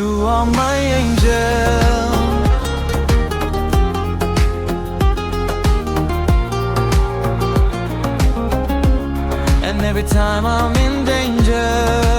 You are my angel. And every time I'm in danger,